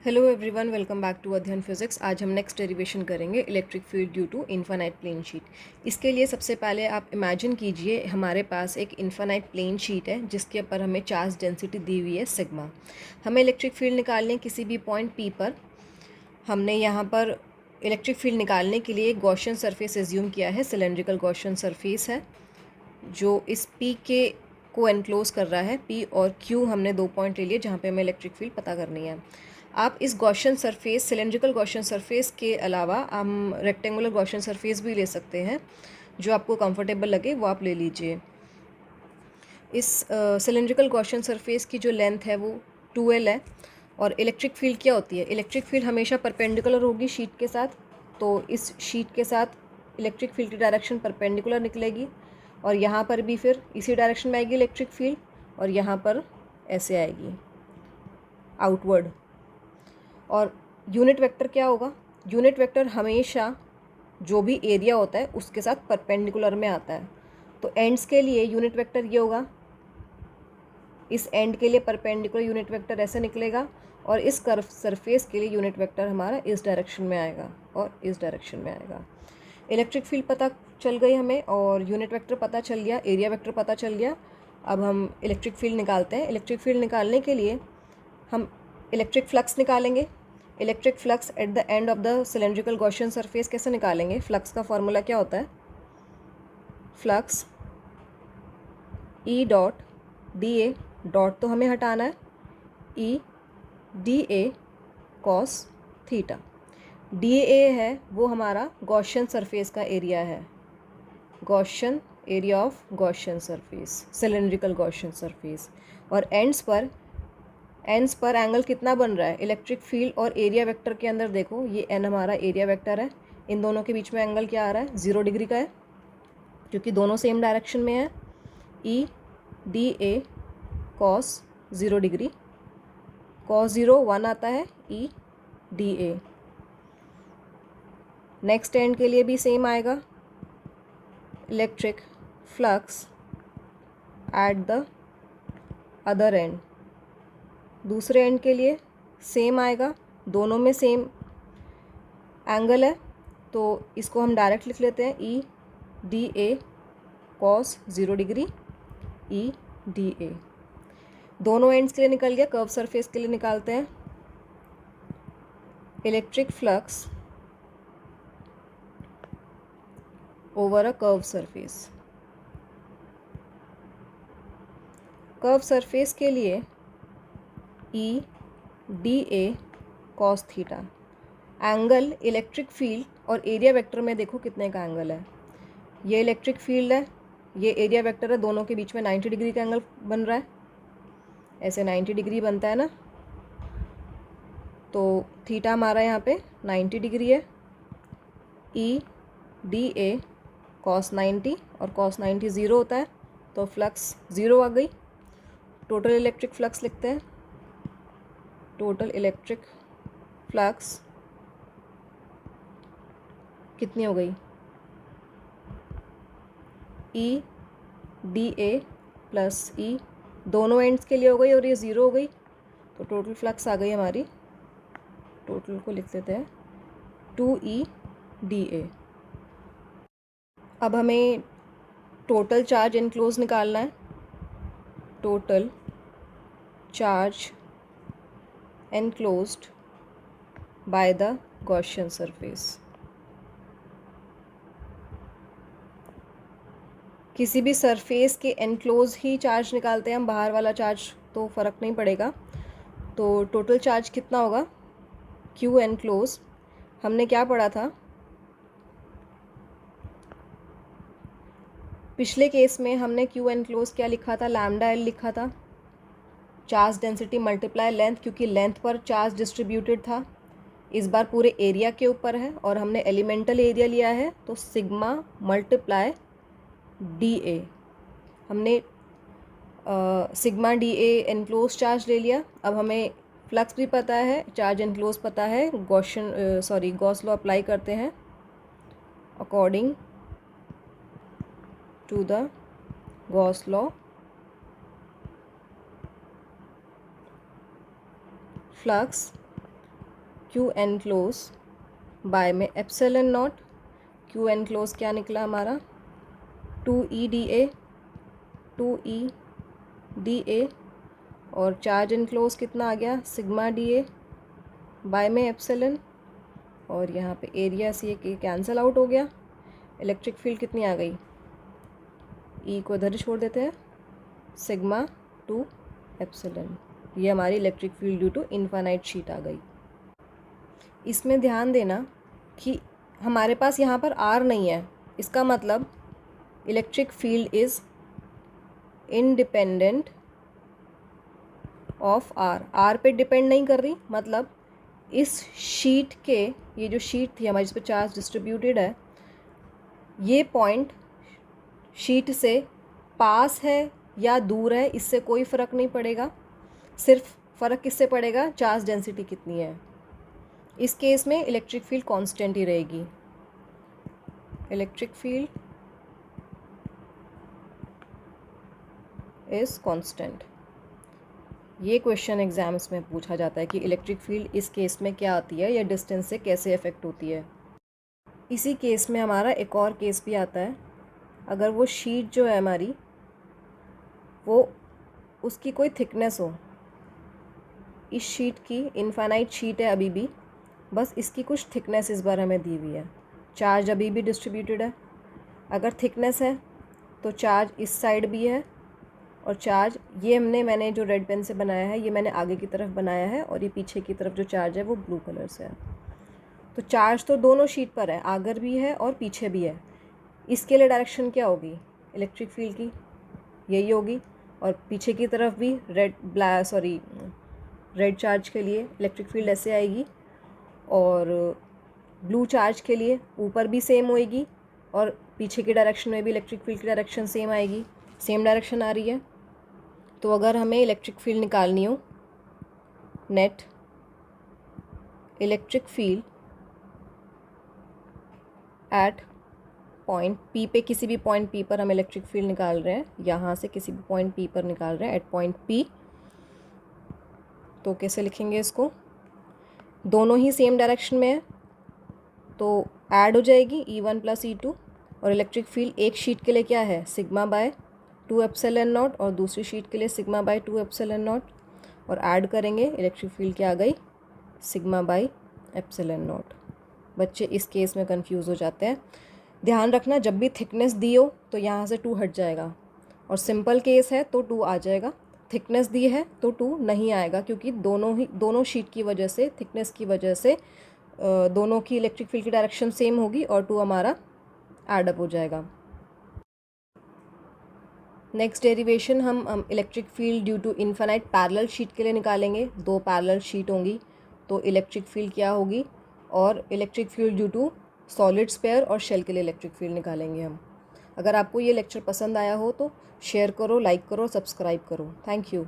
Hello everyone, welcome back to Adhyayan physics. आज हम next derivation करेंगे electric field due to infinite plane sheet. इसके लिए सबसे पहले आप इमेजिन कीजिए हमारे पास एक इन्फानाइट प्लेन शीट है जिसके ऊपर हमें चार्ज डेंसिटी दी हुई है सिग्मा। हमें इलेक्ट्रिक फील्ड निकालनी है किसी भी पॉइंट पी पर। हमने यहाँ पर इलेक्ट्रिक फील्ड निकालने के लिए गॉसियन सरफेस एज्यूम किया है। सिलेंड्रिकल गॉसियन सरफेस है जो इस पी के को एनक्लोज कर रहा है। पी और क्यू हमने दो पॉइंट ले लिए जहाँ पे हमें इलेक्ट्रिक फील्ड पता करनी है। आप इस Gaussian surface, cylindrical Gaussian surface के अलावा हम रेक्टेंगुलर गॉसियन सरफेस भी ले सकते हैं। जो आपको कंफर्टेबल लगे वो आप ले लीजिए। इस सिलेंड्रिकल गॉसियन सरफेस की जो लेंथ है वो 2L है। और इलेक्ट्रिक फील्ड क्या होती है? इलेक्ट्रिक फील्ड हमेशा परपेंडिकुलर होगी शीट के साथ। तो इस शीट के साथ इलेक्ट्रिक फील्ड की डायरेक्शन परपेंडिकुलर निकलेगी और यहाँ पर भी फिर इसी डायरेक्शन में आएगी इलेक्ट्रिक फील्ड और यहाँ पर ऐसे आएगी आउटवर्ड। और यूनिट वेक्टर क्या होगा? यूनिट वेक्टर हमेशा जो भी एरिया होता है उसके साथ परपेंडिकुलर में आता है। तो एंड्स के लिए यूनिट वेक्टर ये होगा, इस एंड के लिए परपेंडिकुलर यूनिट वेक्टर ऐसे निकलेगा और इस कर्व सरफेस के लिए यूनिट वेक्टर हमारा इस डायरेक्शन में आएगा और इस डायरेक्शन में आएगा। इलेक्ट्रिक फील्ड पता चल गई हमें और यूनिट वेक्टर पता चल गया, एरिया वेक्टर पता चल गया। अब हम इलेक्ट्रिक फील्ड निकालते हैं। इलेक्ट्रिक फील्ड निकालने के लिए हम इलेक्ट्रिक फ्लक्स निकालेंगे। Electric flux at the end of the cylindrical Gaussian surface कैसे निकालेंगे? फ्लक्स का फॉर्मूला क्या होता है? Flux E dot D A, dot तो हमें हटाना है, E D A cos theta. D A है वो हमारा गॉसियन सरफेस का एरिया है, Gaussian area of Gaussian surface, cylindrical Gaussian surface. और एंड्स पर एंगल कितना बन रहा है? इलेक्ट्रिक फील्ड और एरिया वेक्टर के अंदर देखो, ये एन हमारा एरिया वेक्टर है। इन दोनों के बीच में एंगल क्या आ रहा है? 0 डिग्री का है क्योंकि दोनों सेम डायरेक्शन में है। E D A cos 0 degree, cos 0 1 आता है, E D A. Next and के लिए भी सेम आएगा, electric flux at the other and. दूसरे एंड के लिए सेम आएगा, दोनों में सेम एंगल है तो इसको हम डायरेक्ट लिख लेते हैं, E D A cos 0 degree, E D A. दोनों एंड्स के लिए निकल गया। कर्व सरफेस के लिए निकालते हैं। Electric flux over a curve surface. Curve surface के लिए E D A cos theta. Angle electric field और एरिया वेक्टर में देखो कितने का एंगल है। ये इलेक्ट्रिक फील्ड है, ये एरिया वेक्टर है, दोनों के बीच में 90 डिग्री का एंगल बन रहा है। ऐसे 90 डिग्री बनता है ना, तो थीटा हमारा यहाँ पे 90 डिग्री है। ई डी ए कॉस 90 और कॉस 90 ज़ीरो होता है तो फ्लक्स ज़ीरो आ गई। टोटल इलेक्ट्रिक फ्लक्स लिखते हैं। टोटल इलेक्ट्रिक फ्लक्स कितनी हो गई? ई डी ए प्लस ई, दोनों एंड्स के लिए हो गई और ये ज़ीरो हो गई तो टोटल फ्लक्स आ गई हमारी, टोटल को लिख लेते हैं 2E डी ए। अब हमें टोटल चार्ज एनक्लोज निकालना है। Total charge enclosed by the Gaussian surface. किसी भी सरफेस के एनक्लोज ही चार्ज निकालते हैं हम, बाहर वाला चार्ज तो फ़र्क नहीं पड़ेगा। तो टोटल चार्ज कितना होगा? Q enclose. हमने क्या पढ़ा था पिछले केस में? हमने क्यू एनक्लोज क्या लिखा था? लैम्डा एल लिखा था, चार्ज डेंसिटी मल्टीप्लाई लेंथ, क्योंकि लेंथ पर चार्ज डिस्ट्रीब्यूटेड था। इस बार पूरे एरिया के ऊपर है और हमने एलिमेंटल एरिया लिया है तो सिग्मा मल्टीप्लाई डी ए। हमने sigma D A enclose charge ले लिया। अब हमें फ्लक्स भी पता है, चार्ज एनक्लोज पता है, गॉस लॉ अप्लाई करते हैं। According to the Gauss law, flux Q enclose by में epsilon not, Q enclose क्या निकला हमारा 2E डी ए, और चार्ज इनक्लोज कितना आ गया सिग्मा डी ए बाय में एप्सिलॉन, और यहाँ पे एरिया से ये कैंसिल आउट हो गया। इलेक्ट्रिक फील्ड कितनी आ गई, ई को इधर ही छोड़ देते हैं, सिग्मा 2 एप्सिलॉन। ये हमारी electric field due to infinite sheet आ गई। इसमें ध्यान देना कि हमारे पास यहाँ पर आर नहीं है, इसका मतलब electric field is independent of r पे डिपेंड नहीं कर रही। मतलब इस शीट के, ये जो शीट थी हमारी जिस पर चार्ज डिस्ट्रीब्यूटेड है, ये पॉइंट शीट से पास है या दूर है, इससे कोई फ़र्क नहीं पड़ेगा। सिर्फ फ़र्क किससे पड़ेगा, चार्ज डेंसिटी कितनी है। इस केस में इलेक्ट्रिक फील्ड कांस्टेंट ही रहेगी। Electric field is constant. ये क्वेश्चन एग्जाम्स में पूछा जाता है कि इलेक्ट्रिक फील्ड इस केस में क्या आती है या डिस्टेंस से कैसे अफेक्ट होती है। इसी केस में हमारा एक और केस भी आता है, अगर वो शीट जो है हमारी, वो उसकी कोई थिकनेस हो। इस शीट की इनफाइनाइट शीट है अभी भी, बस इसकी कुछ थिकनेस इस बार हमें दी हुई है। चार्ज अभी भी डिस्ट्रीब्यूटेड है। अगर थिकनेस है तो चार्ज इस साइड भी है, और चार्ज ये मैंने जो रेड पेन से बनाया है, ये मैंने आगे की तरफ बनाया है, और ये पीछे की तरफ जो चार्ज है वो ब्लू कलर से है। तो चार्ज तो दोनों शीट पर है, आगे भी है और पीछे भी है। इसके लिए डायरेक्शन क्या होगी इलेक्ट्रिक फील्ड की, यही होगी। और पीछे की तरफ भी रेड चार्ज के लिए इलेक्ट्रिक फील्ड ऐसे आएगी, और ब्लू चार्ज के लिए ऊपर भी सेम होएगी, और पीछे की डायरेक्शन में भी इलेक्ट्रिक फील्ड की डायरेक्शन सेम आएगी। सेम डायरेक्शन आ रही है। तो अगर हमें इलेक्ट्रिक फील्ड निकालनी हो, net electric field at point P पे, किसी भी पॉइंट पी पर हम इलेक्ट्रिक फील्ड निकाल रहे हैं, यहाँ से किसी भी पॉइंट पी पर निकाल रहे हैं एट पॉइंट पी, तो कैसे लिखेंगे इसको, दोनों ही सेम डायरेक्शन में है तो ऐड हो जाएगी E1 + E2, और इलेक्ट्रिक फील्ड एक शीट के लिए क्या है सिग्मा बाय 2 एप्सिलॉन नॉट, और दूसरी शीट के लिए सिग्मा बाय 2 एप्सिलॉन नॉट, और ऐड करेंगे इलेक्ट्रिक फील्ड क्या आ गई सिग्मा बाय एप्सिलॉन नॉट। बच्चे इस केस में कंफ्यूज हो जाते हैं। ध्यान रखना जब भी थिकनेस दी हो तो यहाँ से 2 हट जाएगा, और सिंपल केस है तो 2 आ जाएगा। थिकनेस दी है तो 2 नहीं आएगा, क्योंकि दोनों शीट की वजह से, थिकनेस की वजह से दोनों की इलेक्ट्रिक फील्ड की डायरेक्शन सेम होगी, और 2 हमारा ऐड अप हो जाएगा। नेक्स्ट डेरिवेशन हम electric field due to infinite parallel sheet के लिए निकालेंगे। 2 पैरेलल शीट होंगी तो इलेक्ट्रिक फील्ड क्या होगी, और electric field due to solid sphere और शेल के लिए इलेक्ट्रिक फील्ड निकालेंगे हम। अगर आपको ये लेक्चर पसंद आया हो तो शेयर करो, लाइक करो, सब्सक्राइब करो। Thank you.